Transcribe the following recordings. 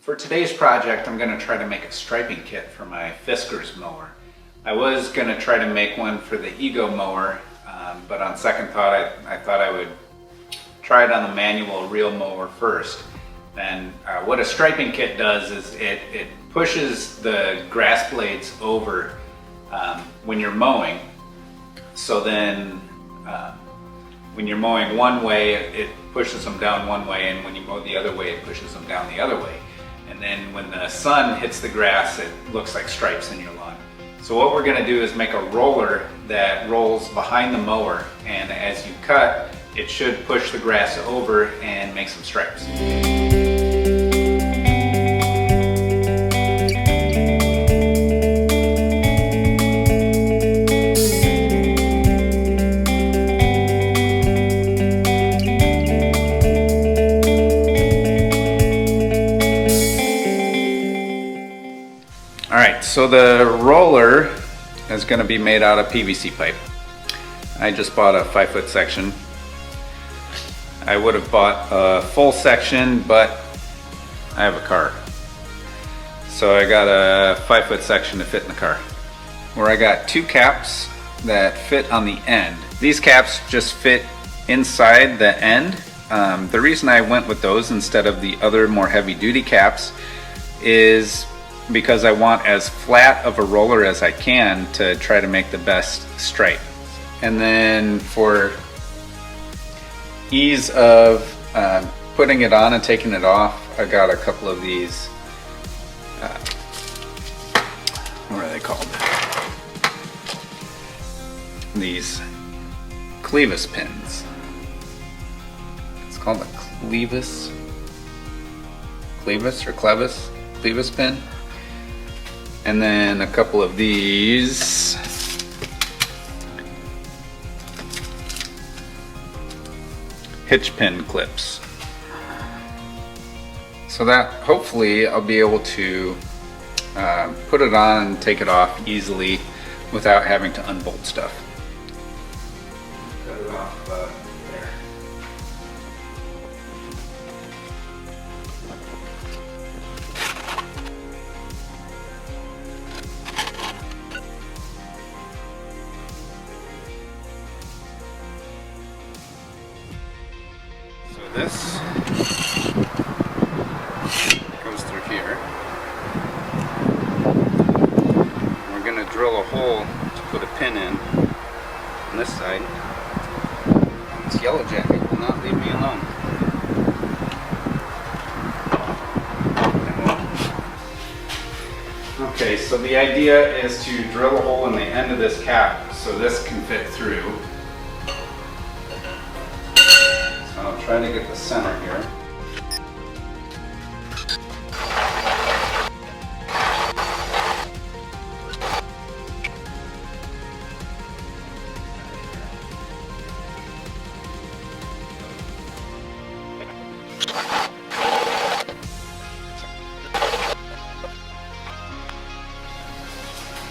For today's project, I'm going to try to make a striping kit for my Fiskars mower. I was going to try to make one for the Ego mower, but on second thought, I thought I would try it on the manual reel mower first. And what a striping kit does is it pushes the grass blades over when you're mowing. So then when you're mowing one way, it pushes them down one way, and when you mow the other way, it pushes them down the other way. And then when the sun hits the grass, it looks like stripes in your lawn. So what we're going to do is make a roller that rolls behind the mower, and as you cut, it should push the grass over and make some stripes. Alright, so the roller is going to be made out of PVC pipe. I just bought a 5-foot section. I would have bought a full section, but I have a car. So I got a 5-foot section to fit in the car. Where I got 2 caps that fit on the end. These caps just fit inside the end. The reason I went with those instead of the other more heavy duty caps is because I want as flat of a roller as I can to try to make the best stripe. And then for ease of putting it on and taking it off, I got a couple of these, what are they called? These clevis pins. It's called a clevis pin. And then a couple of these hitch pin clips. So that hopefully I'll be able to put it on and take it off easily without having to unbolt stuff. Cut it off there. This goes through here. We're going to drill a hole to put a pin in on this side. This yellow jacket will not leave me alone. Okay, so the idea is to drill a hole in the end of this cap so this can fit through. I'll try to get the center here.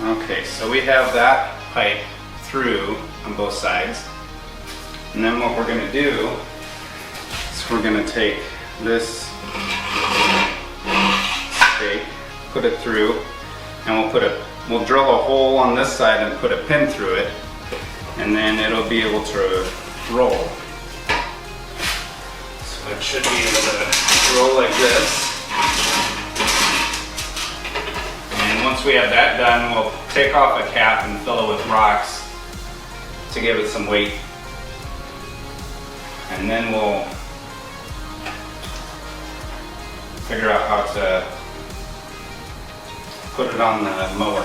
Okay, so we have that pipe through on both sides. And then what we're going to do, we're going to take this stake, put it through, and we'll drill a hole on this side and put a pin through it, and then it'll be able to roll. So it should be able to roll like this. And once we have that done, we'll take off a cap and fill it with rocks to give it some weight. And then we'll figure out how to put it on the mower.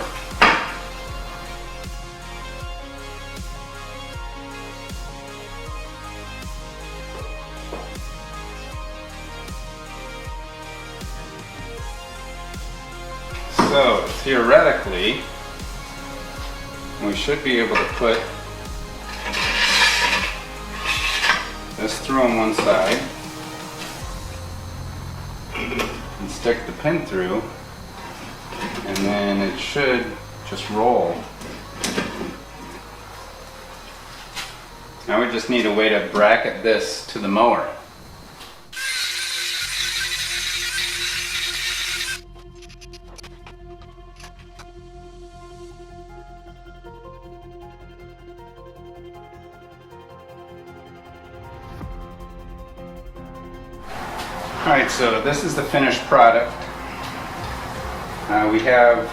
So theoretically, we should be able to put this through on one side and stick the pin through, and then it should just roll. Now we just need a way to bracket this to the mower. Alright, so this is the finished product. We have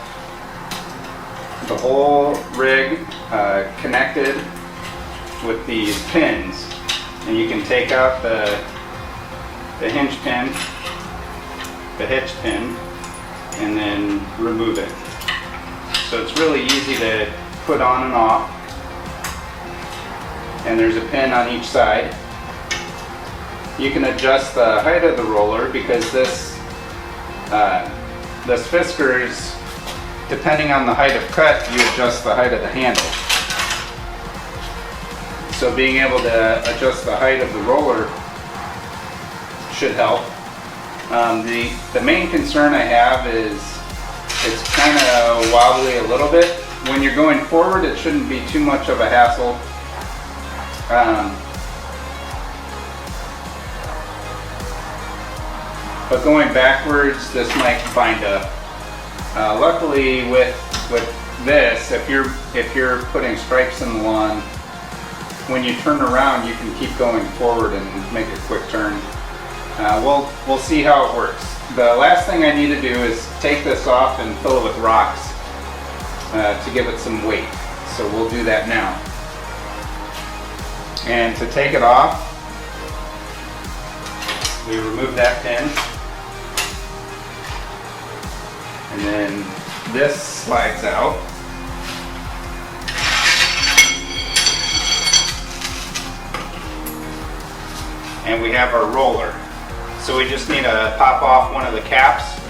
the whole rig connected with these pins, and you can take out the hinge pin, the hitch pin, and then remove it. So it's really easy to put on and off, and there's a pin on each side. You can adjust the height of the roller because this Fiskars, depending on the height of cut, you adjust the height of the handle. So being able to adjust the height of the roller should help. The main concern I have is it's kind of wobbly a little bit. When you're going forward, it shouldn't be too much of a hassle. But going backwards, this might bind up. Luckily, with this, if you're putting stripes in the lawn, when you turn around, you can keep going forward and make a quick turn. We'll see how it works. The last thing I need to do is take this off and fill it with rocks to give it some weight. So we'll do that now. And to take it off, we remove that pin. And then this slides out. And we have our roller. So we just need to pop off one of the caps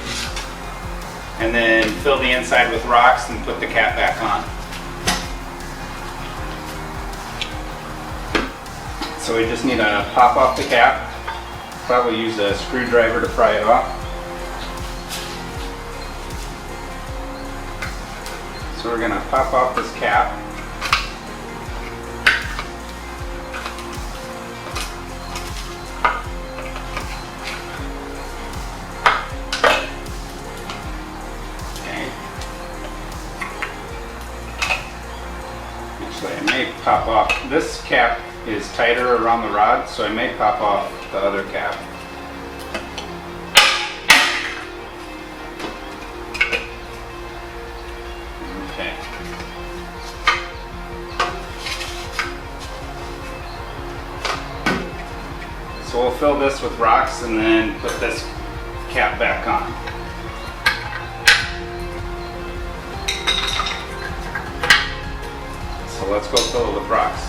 and then fill the inside with rocks and put the cap back on. So we just need to pop off the cap. Probably use a screwdriver to pry it off. So we're going to pop off this cap. Okay. Actually, I may pop off. This cap is tighter around the rod, so I may pop off the other cap. Okay. So we'll fill this with rocks and then put this cap back on. So let's go fill it with rocks.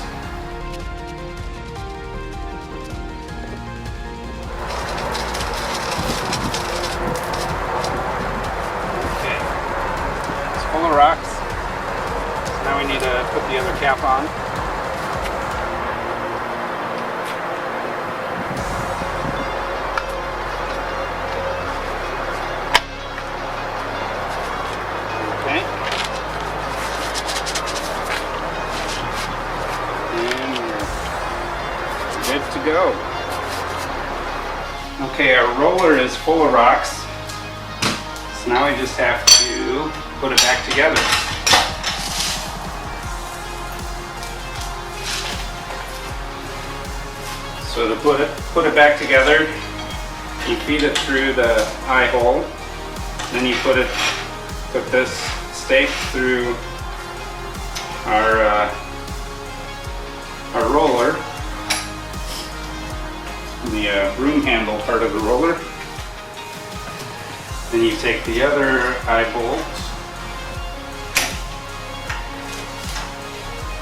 Full of rocks. So now we need to put the other cap on. Okay. And we're good to go. Okay, our roller is full of rocks. So now we just have to put it back together. So to put it back together, you feed it through the eye hole, then you put this stake through our roller, the broom handle part of the roller. Then you take the other eye bolt,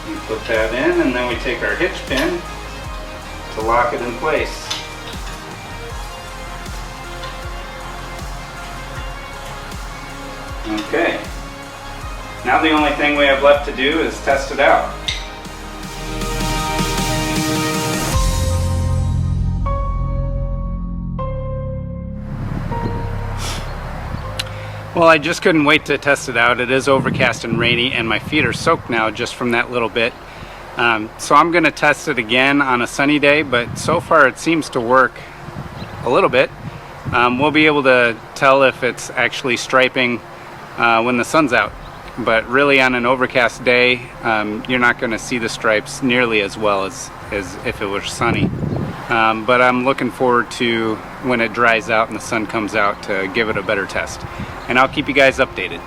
and put that in, and then we take our hitch pin to lock it in place. Okay. Now the only thing we have left to do is test it out. Well, I just couldn't wait to test it out. It is overcast and rainy, and my feet are soaked now just from that little bit. So I'm going to test it again on a sunny day, but so far it seems to work a little bit. We'll be able to tell if it's actually striping when the sun's out. But really on an overcast day, you're not going to see the stripes nearly as well as if it was sunny. But I'm looking forward to when it dries out and the sun comes out to give it a better test. And I'll keep you guys updated.